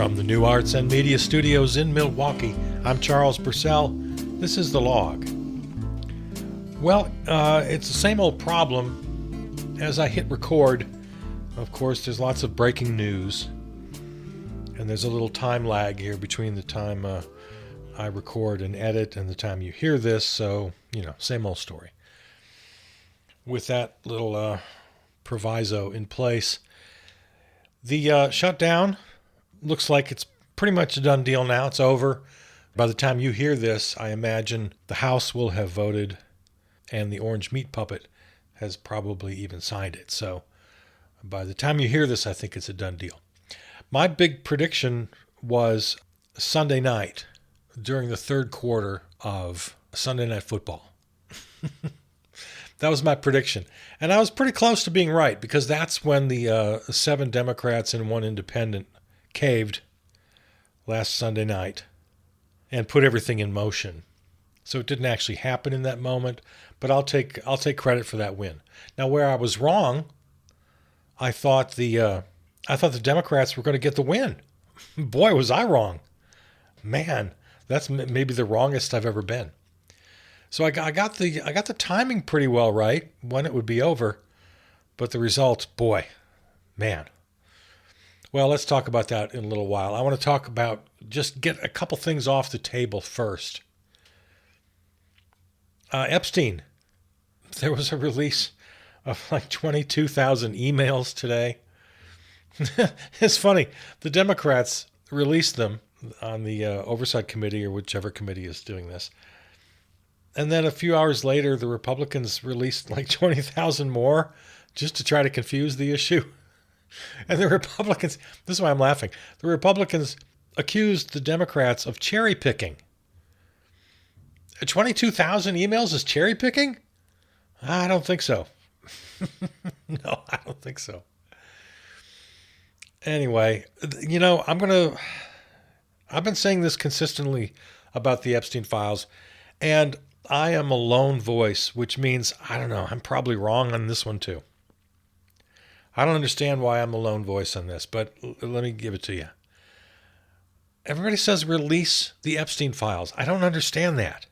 From the New Arts and Media Studios in Milwaukee, I'm Charles Purcell. This is The Log. Well, it's the same old problem. As I hit record, of course, there's lots of breaking news. And there's a little time lag here between the time I record and edit and the time you hear this. So, same old story. With that little proviso in place, the shutdown looks like it's pretty much a done deal now. It's over. By the time you hear this, I imagine the House will have voted and the orange meat puppet has probably even signed it. So by the time you hear this, I think it's a done deal. My big prediction was Sunday night during the third quarter of Sunday Night Football. That was my prediction. And I was pretty close to being right because that's when the 7 Democrats and 1 independent caved last Sunday night and put everything in motion. So it didn't actually happen in that moment, but I'll take credit for that win. Now, where I was wrong, I thought the Democrats were going to get the win. Boy, was I wrong. Man, that's maybe the wrongest I've ever been. So I got the timing pretty well right when it would be over, but the results, boy, man. Well, let's talk about that in a little while. I want to talk about, just get a couple things off the table first. Epstein. There was a release of like 22,000 emails today. It's funny. The Democrats released them on the Oversight Committee or whichever committee is doing this. And then a few hours later, the Republicans released like 20,000 more just to try to confuse the issue. And the Republicans, this is why I'm laughing, the Republicans accused the Democrats of cherry picking. 22,000 emails is cherry picking? I don't think so. No, I don't think so. Anyway, I've been saying this consistently about the Epstein files, and I am a lone voice, which means, I don't know, I'm probably wrong on this one too. I don't understand why I'm a lone voice on this, but let me give it to you. Everybody says release the Epstein files. I don't understand that.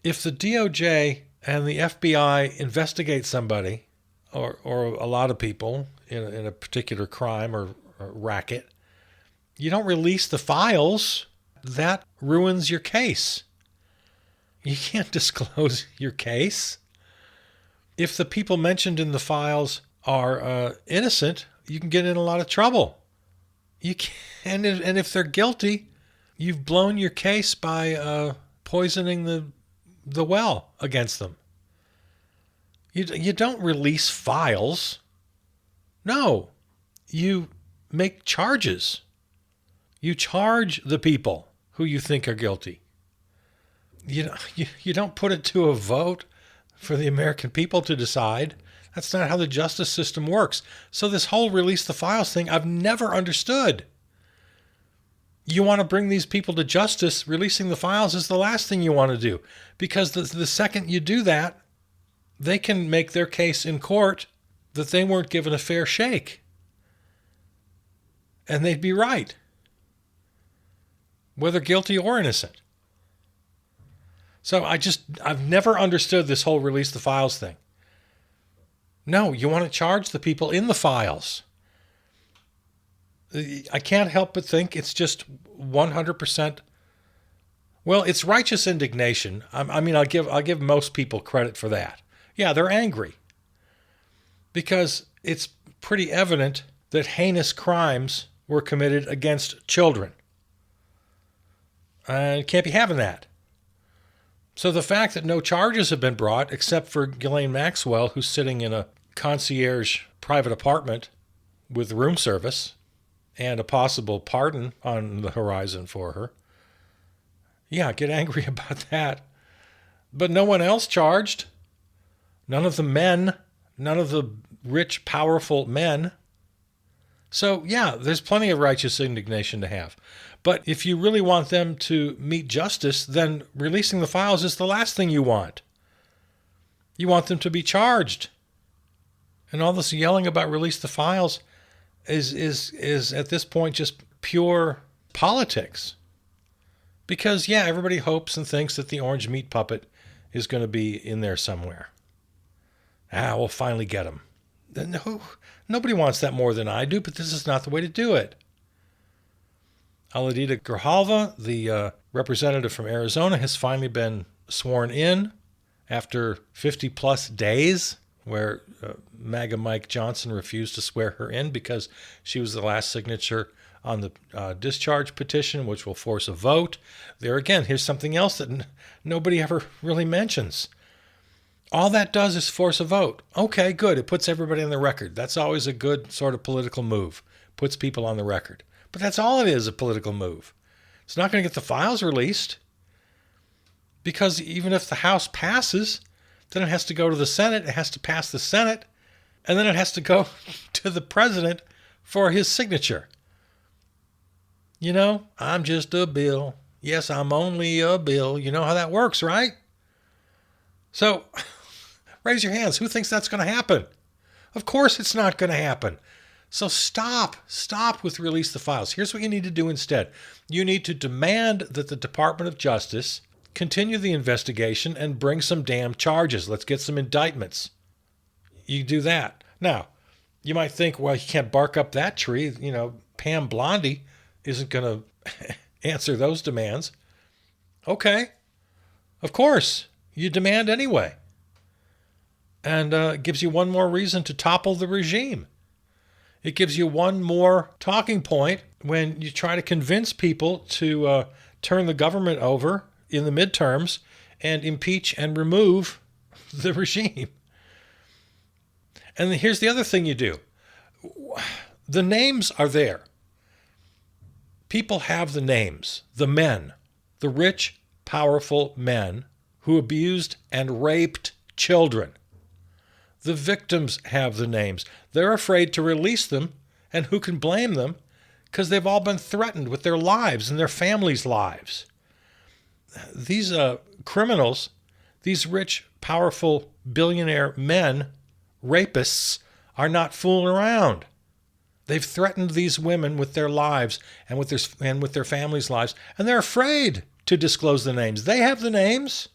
If the DOJ and the FBI investigate somebody, or a lot of people in a particular crime or racket, you don't release the files. That ruins your case. You can't disclose your case. If the people mentioned in the files are innocent, you can get in a lot of trouble. You can, and if they're guilty, you've blown your case by poisoning the well against them. You don't release files. No, you make charges. You charge the people who you think are guilty. You don't put it to a vote for the American people to decide. That's not how the justice system works. So this whole release the files thing, I've never understood. You want to bring these people to justice, releasing the files is the last thing you want to do. Because the second you do that, they can make their case in court that they weren't given a fair shake. And they'd be right. Whether guilty or innocent. So I've never understood this whole release the files thing. No, you want to charge the people in the files. I can't help but think it's just 100%. Well, it's righteous indignation. I'll give most people credit for that. Yeah, they're angry. Because it's pretty evident that heinous crimes were committed against children. And can't be having that. So the fact that no charges have been brought, except for Ghislaine Maxwell, who's sitting in a concierge private apartment with room service and a possible pardon on the horizon for her. Yeah, get angry about that. But no one else charged. None of the men, none of the rich, powerful men. So yeah, there's plenty of righteous indignation to have. But if you really want them to meet justice, then releasing the files is the last thing you want. You want them to be charged. And all this yelling about release the files is at this point just pure politics. Because, yeah, everybody hopes and thinks that the orange meat puppet is going to be in there somewhere. We'll finally get him. No, nobody wants that more than I do, but this is not the way to do it. Aladita Grijalva, the representative from Arizona, has finally been sworn in after 50-plus days, where MAGA Mike Johnson refused to swear her in because she was the last signature on the discharge petition, which will force a vote. There again, here's something else that nobody ever really mentions. All that does is force a vote. Okay, good. It puts everybody on the record. That's always a good sort of political move. Puts people on the record. But that's all it is, a political move. It's not going to get the files released. Because even if the House passes, then it has to go to the Senate. It has to pass the Senate. And then it has to go to the president for his signature. You know, I'm just a bill. Yes, I'm only a bill. You know how that works, right? So, raise your hands. Who thinks that's going to happen? Of course it's not going to happen. So stop with release the files. Here's what you need to do instead. You need to demand that the Department of Justice continue the investigation and bring some damn charges. Let's get some indictments. You do that. Now, you might think, well, you can't bark up that tree. You know, Pam Blondie isn't going to answer those demands. Okay. Of course. You demand anyway. And it gives you one more reason to topple the regime. It gives you one more talking point when you try to convince people to turn the government over in the midterms and impeach and remove the regime. And here's the other thing you do. The names are there. People have the names. The men. The rich, powerful men who abused and raped children. The victims have the names. They're afraid to release them, and who can blame them? Because they've all been threatened with their lives and their families' lives. These criminals, these rich, powerful, billionaire men, rapists, are not fooling around. They've threatened these women with their lives and with their families' lives, and they're afraid to disclose the names. They have the names.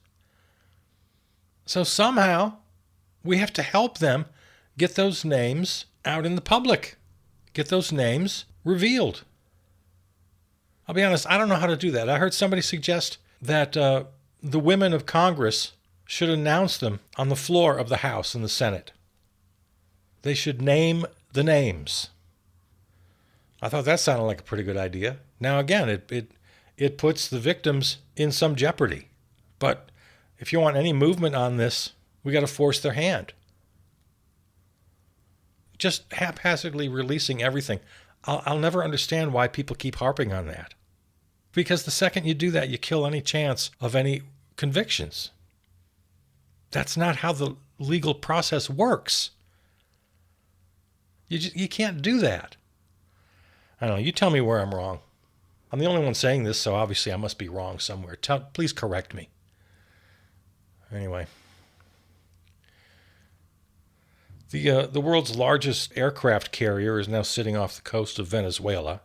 So somehow, we have to help them get those names out in the public. Get those names revealed. I'll be honest, I don't know how to do that. I heard somebody suggest that the women of Congress should announce them on the floor of the House and the Senate. They should name the names. I thought that sounded like a pretty good idea. Now again, it puts the victims in some jeopardy. But if you want any movement on this, we got to force their hand. Just haphazardly releasing everything. I'll never understand why people keep harping on that. Because the second you do that, you kill any chance of any convictions. That's not how the legal process works. You can't do that. I don't know. You tell me where I'm wrong. I'm the only one saying this, so obviously I must be wrong somewhere. Please correct me. Anyway. The world's largest aircraft carrier is now sitting off the coast of Venezuela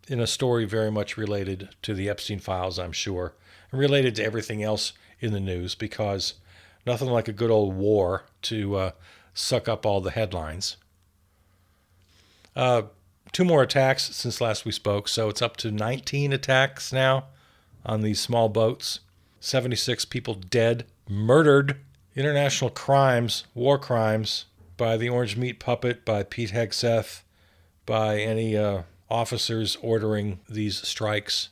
in a story very much related to the Epstein files, I'm sure, and related to everything else in the news, because nothing like a good old war to suck up all the headlines. 2 more attacks since last we spoke, so it's up to 19 attacks now on these small boats. 76 people dead, murdered. International crimes, war crimes, by the Orange Meat Puppet, by Pete Hegseth, by any officers ordering these strikes.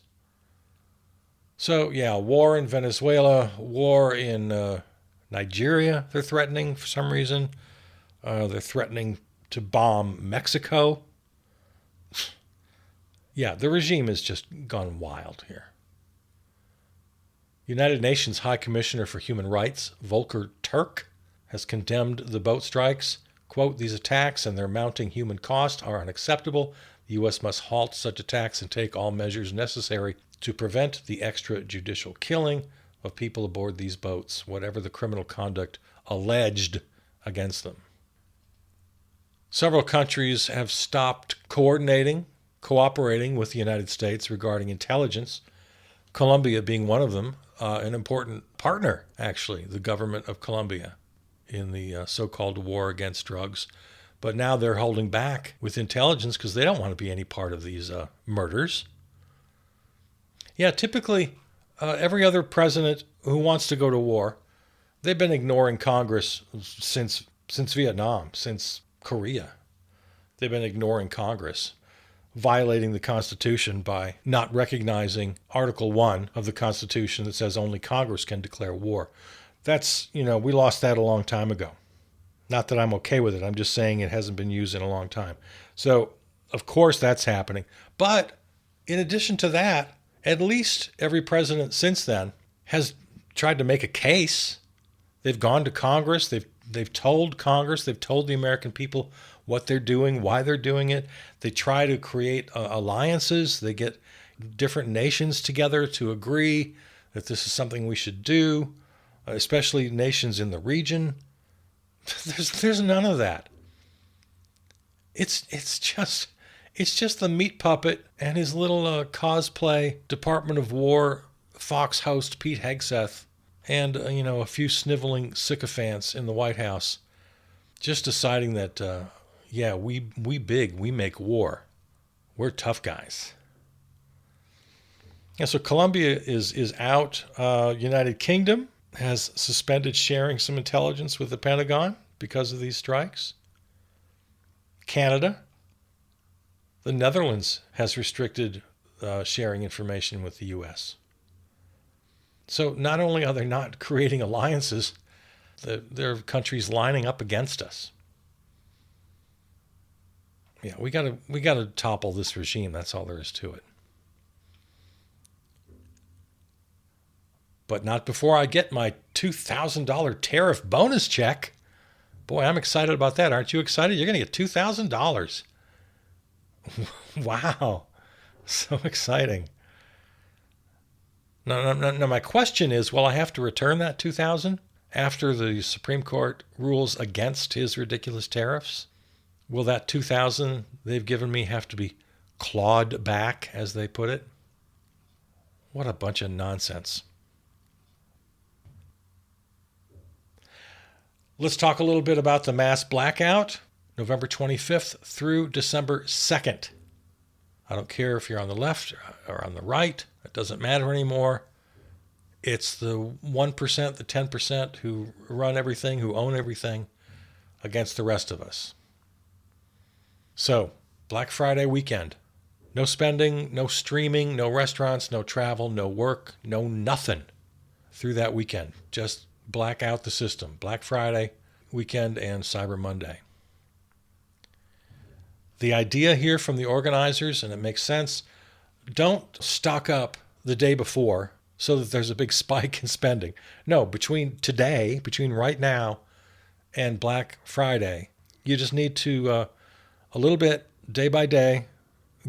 So, yeah, war in Venezuela, war in Nigeria, they're threatening for some reason. They're threatening to bomb Mexico. Yeah, the regime has just gone wild here. United Nations High Commissioner for Human Rights, Volker Turk, has condemned the boat strikes. Quote, "These attacks and their mounting human cost are unacceptable. The U.S. must halt such attacks and take all measures necessary to prevent the extrajudicial killing of people aboard these boats, whatever the criminal conduct alleged against them." Several countries have stopped coordinating cooperating with the United States regarding intelligence, Colombia being one of them, an important partner, actually, the government of Colombia in the so-called war against drugs. But now they're holding back with intelligence because they don't want to be any part of these murders. Yeah, typically, every other president who wants to go to war, they've been ignoring Congress since Vietnam, since Korea. They've been ignoring Congress, violating the Constitution by not recognizing Article 1 of the Constitution that says only Congress can declare war. That's, we lost that a long time ago. Not that I'm okay with it. I'm just saying it hasn't been used in a long time. So, of course, that's happening. But in addition to that, at least every president since then has tried to make a case. They've gone to Congress. They've told Congress. They've told the American people what they're doing, why they're doing it. They try to create alliances. They get different nations together to agree that this is something we should do, especially nations in the region. There's none of that. It's just the meat puppet and his little cosplay Department of War Fox host Pete Hegseth and a few sniveling sycophants in the White House, just deciding that we make war. We're tough guys. Yeah, so Colombia is out. United Kingdom has suspended sharing some intelligence with the Pentagon because of these strikes. Canada, the Netherlands has restricted sharing information with the U.S. So not only are they not creating alliances, there are countries lining up against us. Yeah, we gotta topple this regime. That's all there is to it. But not before I get my $2,000 tariff bonus check. Boy, I'm excited about that. Aren't you excited? You're going to get $2,000. Wow. So exciting. Now, my question is, will I have to return that $2,000 after the Supreme Court rules against his ridiculous tariffs? Will that $2,000 they've given me have to be clawed back, as they put it? What a bunch of nonsense. Let's talk a little bit about the mass blackout, November 25th through December 2nd. I don't care if you're on the left or on the right. It doesn't matter anymore. It's the 1%, the 10% who run everything, who own everything, against the rest of us. So, Black Friday weekend. No spending, no streaming, no restaurants, no travel, no work, no nothing through that weekend. Just black out the system. Black Friday weekend and Cyber Monday. The idea here from the organizers, and it makes sense, don't stock up the day before so that there's a big spike in spending. No, between right now and Black Friday, you just need to, a little bit, day by day,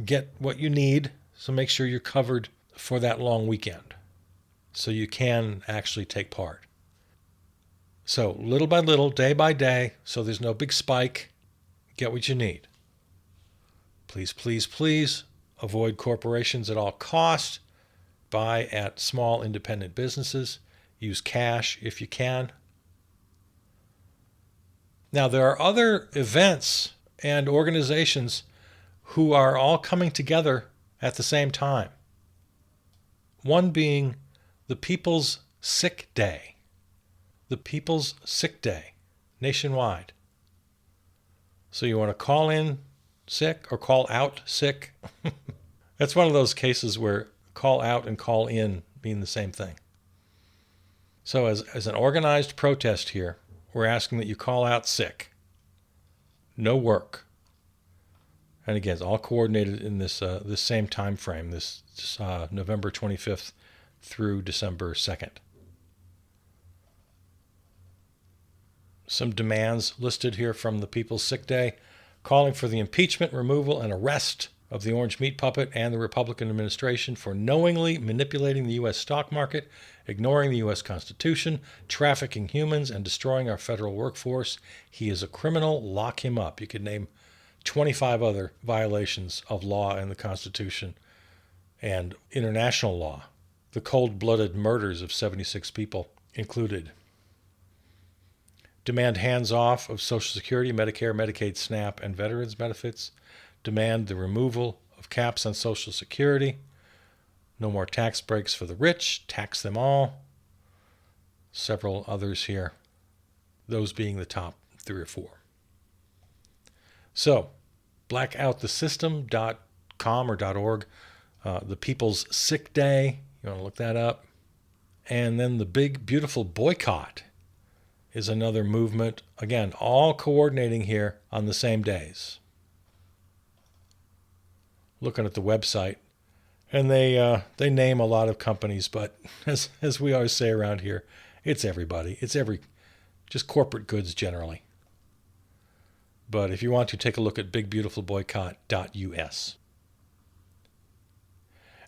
get what you need. So make sure you're covered for that long weekend so you can actually take part. So little by little, day by day, so there's no big spike, get what you need. Please, please, please avoid corporations at all costs. Buy at small independent businesses. Use cash if you can. Now, there are other events and organizations who are all coming together at the same time. One being the People's Sick Day. The People's Sick Day, nationwide. So you want to call in sick or call out sick? That's one of those cases where call out and call in mean the same thing. So as an organized protest here, we're asking that you call out sick. No work. And again, it's all coordinated in this same time frame, this November 25th through December 2nd. Some demands listed here from the People's Sick Day, calling for the impeachment, removal, and arrest of the Orange Meat Puppet and the Republican administration for knowingly manipulating the U.S. stock market, ignoring the U.S. Constitution, trafficking humans, and destroying our federal workforce. He is a criminal. Lock him up. You could name 25 other violations of law and the Constitution and international law. The cold-blooded murders of 76 people included. Demand hands-off of Social Security, Medicare, Medicaid, SNAP, and veterans benefits. Demand the removal of caps on Social Security. No more tax breaks for the rich. Tax them all. Several others here. Those being the top 3 or 4. So, blackoutthesystem.com or .org. The People's Sick Day. You want to look that up. And then the Big Beautiful Boycott is another movement. Again, all coordinating here on the same days. Looking at the website. And they name a lot of companies, but as we always say around here, it's everybody. It's just corporate goods generally. But if you want to, take a look at bigbeautifulboycott.us.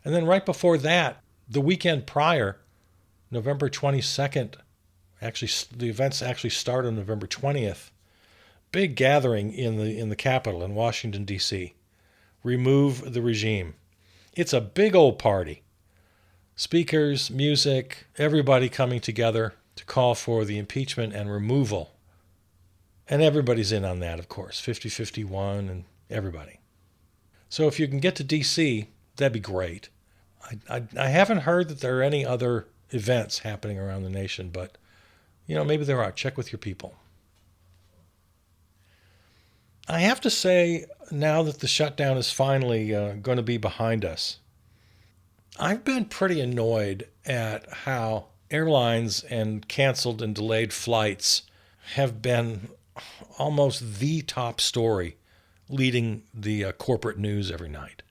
And then right before that, the weekend prior, November 22nd, actually the events actually start on November 20th. Big gathering in the Capitol in Washington, D.C. Remove the regime. It's a big old party. Speakers, music, everybody coming together to call for the impeachment and removal. And everybody's in on that, of course, 50-51 and everybody. So if you can get to D.C., that'd be great. I haven't heard that there are any other events happening around the nation, but maybe there are. Check with your people. I have to say, now that the shutdown is finally going to be behind us, I've been pretty annoyed at how airlines and canceled and delayed flights have been almost the top story leading the corporate news every night.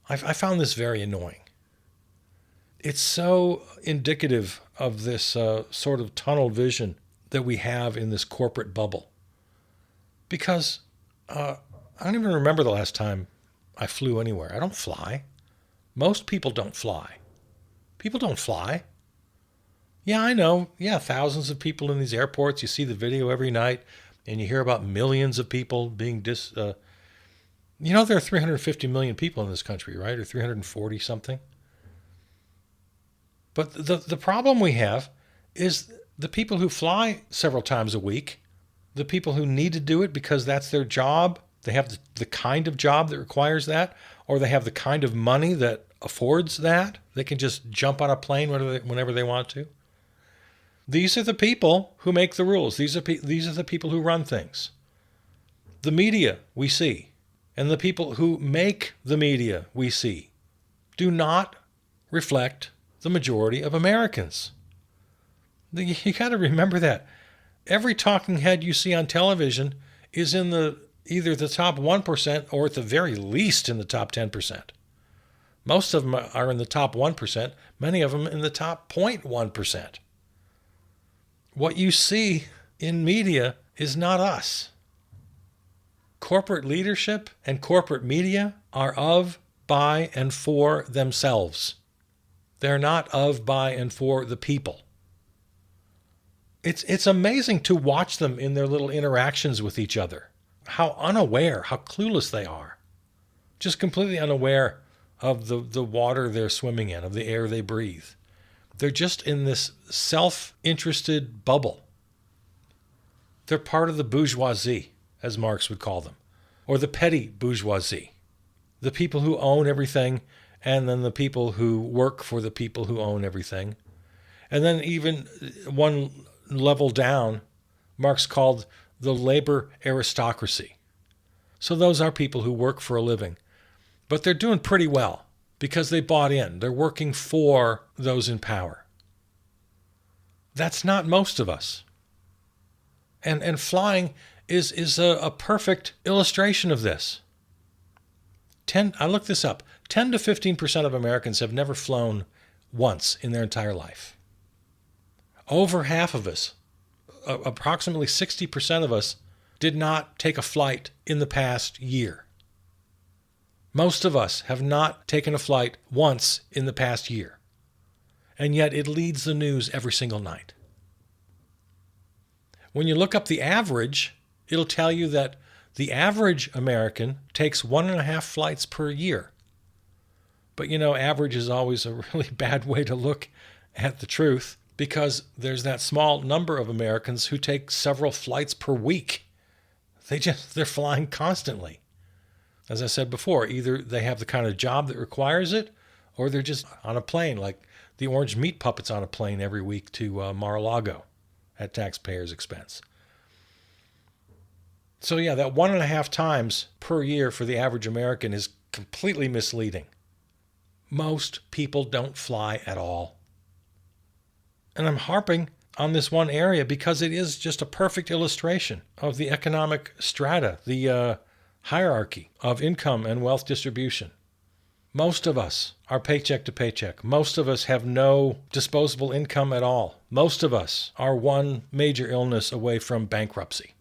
I found this very annoying. It's so indicative of this sort of tunnel vision that we have in this corporate bubble. Because I don't even remember the last time I flew anywhere. I don't fly. Most people don't fly. People don't fly. Yeah, I know. Yeah, thousands of people in these airports. You see the video every night, and you hear about millions of people being there are 350 million people in this country, right? Or 340 something. But the problem we have is the people who fly several times a week, the people who need to do it because that's their job, they have the kind of job that requires that, or they have the kind of money that affords that. They can just jump on a plane whenever they want to. These are the people who make the rules. These are the people who run things. The media we see, and the people who make the media we see, do not reflect the majority of Americans. You got to remember that. Every talking head you see on television is in either the top 1% or at the very least in the top 10%. Most of them are in the top 1%, many of them in the top 0.1%. What you see in media is not us. Corporate leadership and corporate media are of, by, and for themselves. They're not of, by, and for the people. It's amazing to watch them in their little interactions with each other. How unaware, how clueless they are. Just completely unaware of the water they're swimming in, of the air they breathe. They're just in this self-interested bubble. They're part of the bourgeoisie, as Marx would call them, or the petty bourgeoisie. The people who own everything, and then the people who work for the people who own everything. And then even one level down, Marx called the labor aristocracy. So those are people who work for a living. But they're doing pretty well because they bought in. They're working for those in power. That's not most of us. And flying is a perfect illustration of this. I looked this up. 10 to 15% of Americans have never flown once in their entire life. Over half of us, approximately 60% of us, did not take a flight in the past year. Most of us have not taken a flight once in the past year. And yet it leads the news every single night. When you look up the average, it'll tell you that The average American takes 1.5 flights per year. But average is always a really bad way to look at the truth, because there's that small number of Americans who take several flights per week. They're flying constantly. As I said before, either they have the kind of job that requires it, or they're just on a plane, like the orange meat puppets on a plane every week to Mar-a-Lago at taxpayers' expense. So yeah, that 1.5 times per year for the average American is completely misleading. Most people don't fly at all. And I'm harping on this one area because it is just a perfect illustration of the economic strata, the hierarchy of income and wealth distribution. Most of us are paycheck to paycheck. Most of us have no disposable income at all. Most of us are one major illness away from bankruptcy.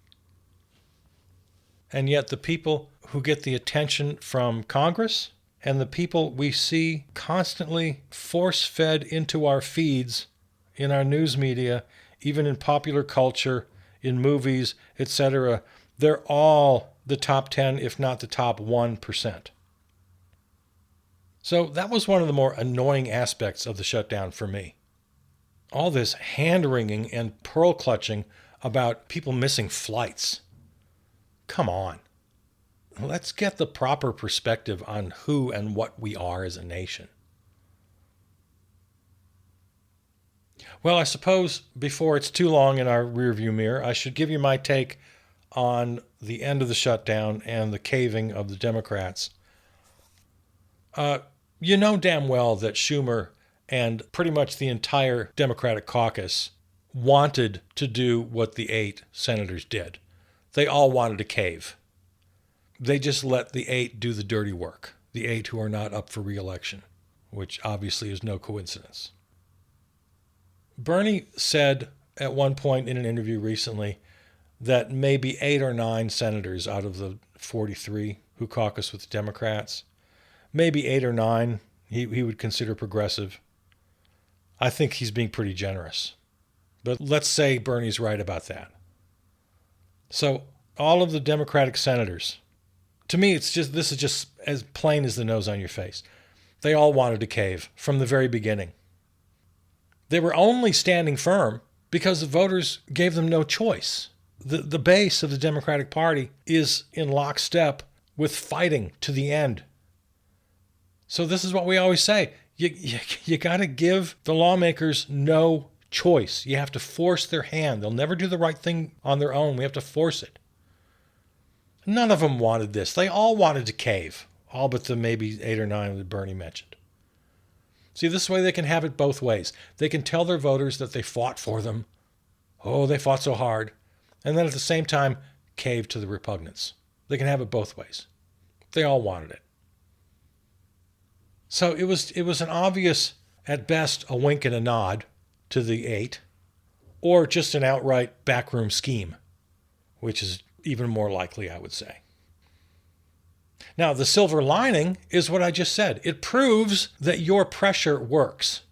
And yet the people who get the attention from Congress and the people we see constantly force-fed into our feeds, in our news media, even in popular culture, in movies, etc., they're all the top 10, if not the top 1%. So that was one of the more annoying aspects of the shutdown for me. All this hand-wringing and pearl-clutching about people missing flights. Come on. Let's get the proper perspective on who and what we are as a nation. Well, I suppose before it's too long in our rearview mirror, I should give you my take on the end of the shutdown and the caving of the Democrats. You know damn well that Schumer and pretty much the entire Democratic caucus wanted to do what the 8 senators did. They all wanted to cave. They just let the 8 do the dirty work, the 8 who are not up for re-election, which obviously is no coincidence. Bernie said at one point in an interview recently that maybe 8 or 9 senators out of the 43 who caucus with the Democrats, maybe 8 or 9 he would consider progressive. I think he's being pretty generous. But let's say Bernie's right about that. So all of the Democratic senators, to me, this is just as plain as the nose on your face. They all wanted to cave from the very beginning. They were only standing firm because the voters gave them no choice. The base of the Democratic Party is in lockstep with fighting to the end. So this is what we always say. You got to give the lawmakers no choice. You have to force their hand. They'll never do the right thing on their own. We have to force it. None of them wanted this. They all wanted to cave, all but the maybe 8 or 9 that Bernie mentioned. See, this way they can have it both ways. They can tell their voters that they fought for them. Oh, they fought so hard. And then at the same time, cave to the repugnance. They can have it both ways. They all wanted it. So it was an obvious, at best, a wink and a nod to the 8, or just an outright backroom scheme, which is even more likely, I would say. Now, the silver lining is what I just said. It proves that your pressure works.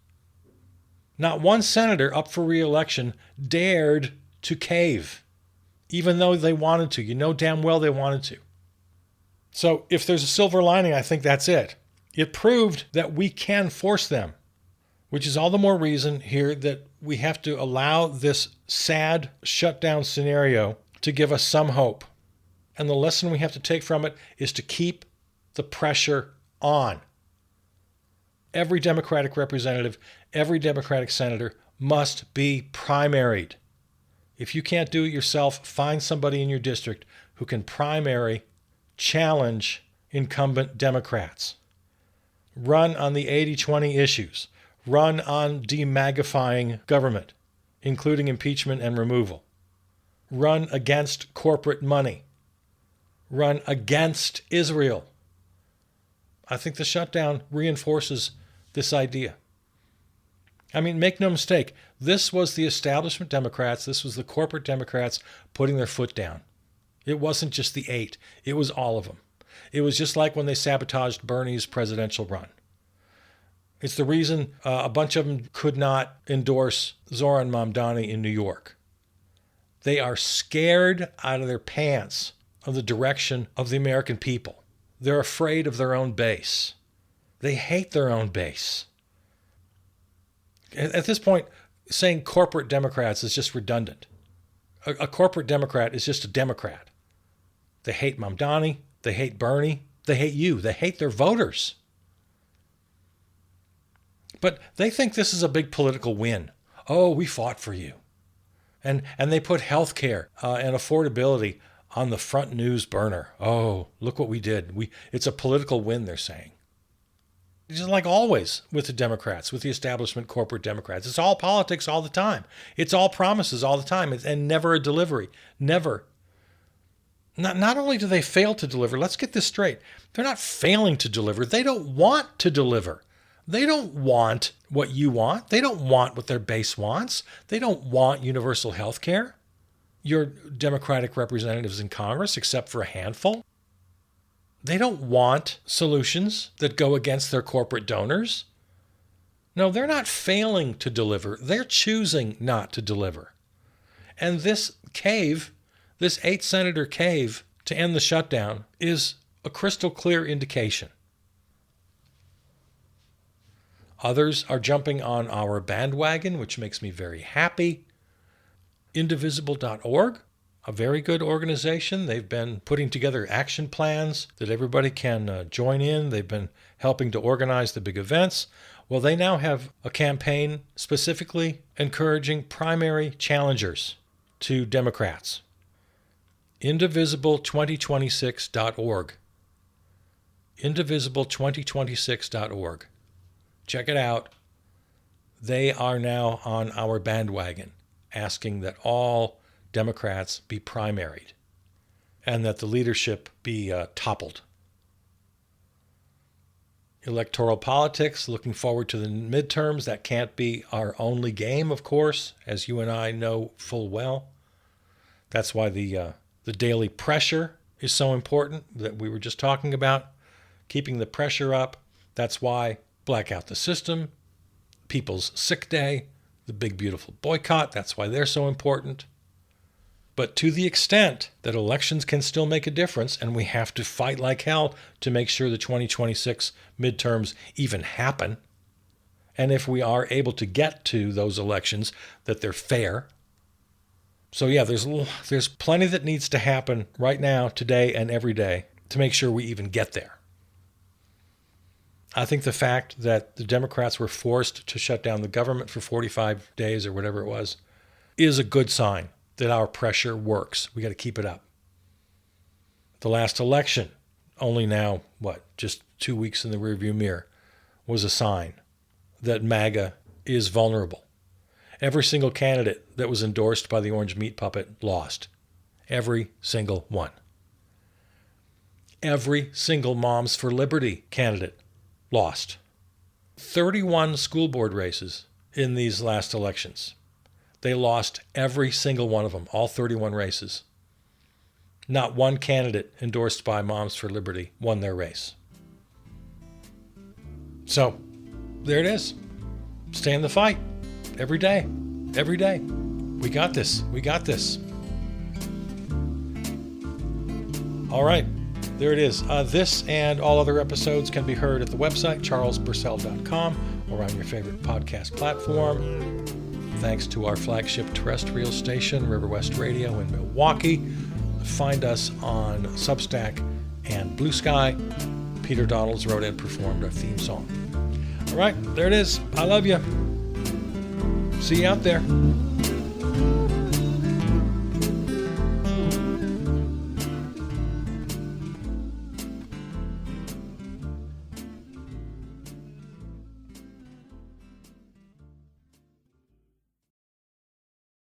Not one senator up for re-election dared to cave, even though they wanted to. You know damn well they wanted to. So if there's a silver lining, I think that's it. It proved that we can force them, which is all the more reason here that we have to allow this sad shutdown scenario to give us some hope. And the lesson we have to take from it is to keep the pressure on. Every Democratic representative, every Democratic senator must be primaried. If you can't do it yourself, find somebody in your district who can primary challenge incumbent Democrats. Run on the 80-20 issues. Run on demagifying government, including impeachment and removal. Run against corporate money. Run against Israel. I think the shutdown reinforces this idea. I mean, make no mistake, this was the establishment Democrats, this was the corporate Democrats putting their foot down. It wasn't just the 8, it was all of them. It was just like when they sabotaged Bernie's presidential run. It's the reason a bunch of them could not endorse Zoran Mamdani in New York. They are scared out of their pants of the direction of the American people. They're afraid of their own base. They hate their own base. At this point, saying corporate Democrats is just redundant. A corporate Democrat is just a Democrat. They hate Mamdani. They hate Bernie. They hate you. They hate their voters. But they think this is a big political win. Oh, we fought for you. And they put health care and affordability on the front news burner. Oh, look what we did. It's a political win, they're saying. Just like always with the Democrats, with the establishment corporate Democrats. It's all politics all the time. It's all promises all the time, and never a delivery. Never. Not only do they fail to deliver, let's get this straight. They're not failing to deliver. They don't want to deliver. They don't want what you want. They don't want what their base wants. They don't want universal health care. Your Democratic representatives in Congress, except for a handful. They don't want solutions that go against their corporate donors. No, they're not failing to deliver. They're choosing not to deliver. And this cave, this 8-senator cave to end the shutdown, is a crystal clear indication. Others are jumping on our bandwagon, which makes me very happy. Indivisible.org, a very good organization. They've been putting together action plans that everybody can join in. They've been helping to organize the big events. Well, they now have a campaign specifically encouraging primary challengers to Democrats. Indivisible2026.org. Indivisible2026.org. Check it out. They are now on our bandwagon, asking that all Democrats be primaried and that the leadership be toppled. Electoral politics, looking forward to the midterms. That can't be our only game, of course, as you and I know full well. That's why the daily pressure is so important that we were just talking about, keeping the pressure up. That's why blackout the system, people's sick day, the big beautiful boycott, that's why they're so important. But to the extent that elections can still make a difference, and we have to fight like hell to make sure the 2026 midterms even happen, and if we are able to get to those elections, that they're fair. So yeah, there's plenty that needs to happen right now, today, and every day to make sure we even get there. I think the fact that the Democrats were forced to shut down the government for 45 days or whatever it was is a good sign that our pressure works. We got to keep it up. The last election, only now, just 2 weeks in the rearview mirror, was a sign that MAGA is vulnerable. Every single candidate that was endorsed by the Orange Meat Puppet lost. Every single one. Every single Moms for Liberty candidate lost. 31 school board races in these last elections. They lost every single one of them, all 31 races. Not one candidate endorsed by Moms for Liberty won their race. So, there it is. Stay in the fight. Every day. Every day. We got this. We got this. All right. There it is. This and all other episodes can be heard at the website, charlesburcell.com, or on your favorite podcast platform. Thanks to our flagship terrestrial station, River West Radio in Milwaukee. Find us on Substack and Blue Sky. Peter Donalds wrote and performed our theme song. All right, there it is. I love you. See you out there.